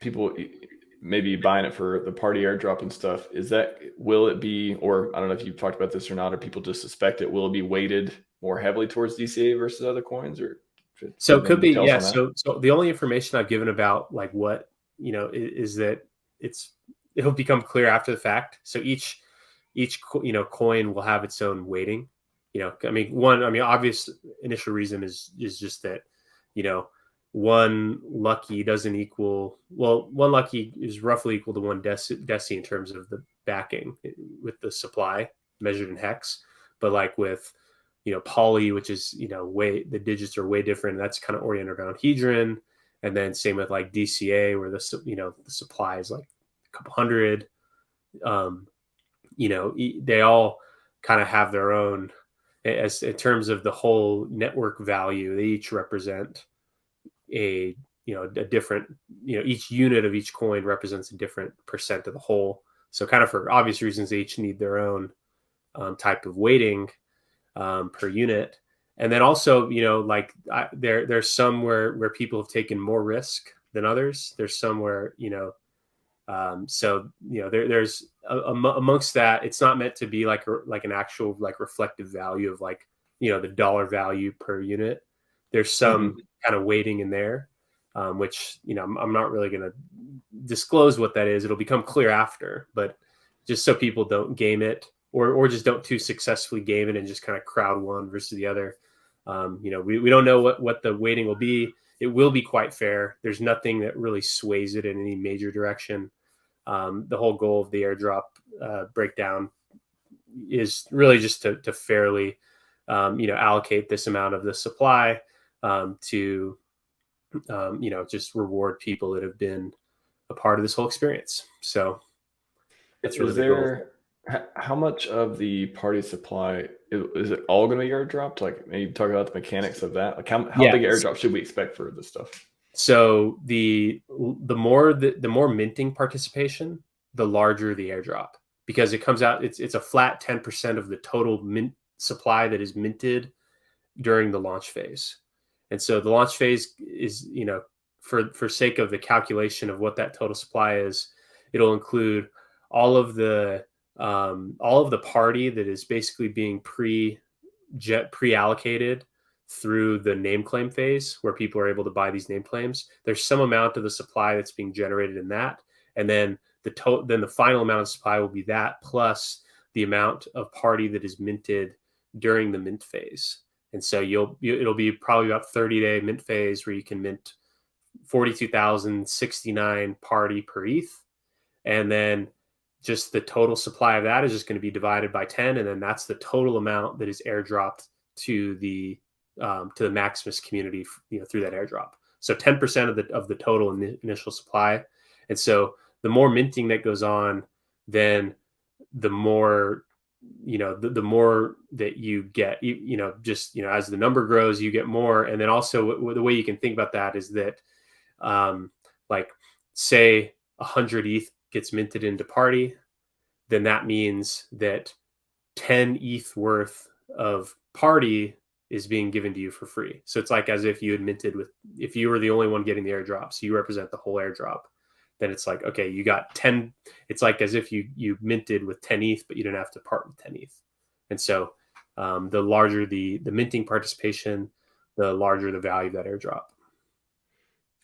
people maybe buying it for the party airdrop and stuff, will it be, or I don't know if you've talked about this or not, or people just suspect it, will it be weighted more heavily towards DCA versus other coins, or so it could be, yeah. So the only information I've given about like what, is that it'll become clear after the fact. So each coin will have its own weighting. Obvious initial reason is just that, one lucky doesn't equal, one lucky is roughly equal to one deci in terms of the backing with the supply measured in hex. But like with, poly, which is, the digits are way different. That's kind of oriented around hedron. And then same with like DCA, where the supply is like a couple hundred. They all kind of have their own, as in terms of the whole network value. They each represent a different, each unit of each coin represents a different percent of the whole. So kind of for obvious reasons, they each need their own type of weighting per unit. And then also, there's some where people have taken more risk than others. There's some where, there's amongst that, it's not meant to be like an actual like reflective value of like, the dollar value per unit. There's some kind of weighting in there, which, I'm not really going to disclose what that is. It'll become clear after, but just so people don't game it or just don't too successfully game it and just kind of crowd one versus the other. We don't know what the weighting will be. It will be quite fair. There's nothing that really sways it in any major direction. The whole goal of the airdrop breakdown is really just to fairly, allocate this amount of the supply to, just reward people that have been a part of this whole experience. So that's really the goal. How much of the party supply is it all going to be airdropped? Like, maybe talk about the mechanics of that. Like, how big airdrop should we expect for this stuff? So the more minting participation, the larger the airdrop, because it comes out, it's a flat 10% of the total mint supply that is minted during the launch phase. And so the launch phase is, for sake of the calculation of what that total supply is, it'll include all of the party that is basically being pre-allocated through the name claim phase, where people are able to buy these name claims. There's some amount of the supply that's being generated in that, and then the final amount of supply will be that plus the amount of party that is minted during the mint phase. And so it'll be probably about 30-day mint phase where you can mint 42,069 party per ETH, and then just the total supply of that is just going to be divided by 10, and then that's the total amount that is airdropped to the Maximus community, through that airdrop. So 10% of the total initial supply. And so the more minting that goes on, then the more, the more that you get, as the number grows, you get more. And then also the way you can think about that is that, like, say 100 ETH gets minted into party, then that means that 10 ETH worth of party is being given to you for free. So it's like as if you had minted if you were the only one getting the airdrop, so you represent the whole airdrop, then it's like, okay, you got 10. It's like as if you minted with 10 ETH, but you didn't have to part with 10 ETH. And so the larger the minting participation, the larger the value of that airdrop.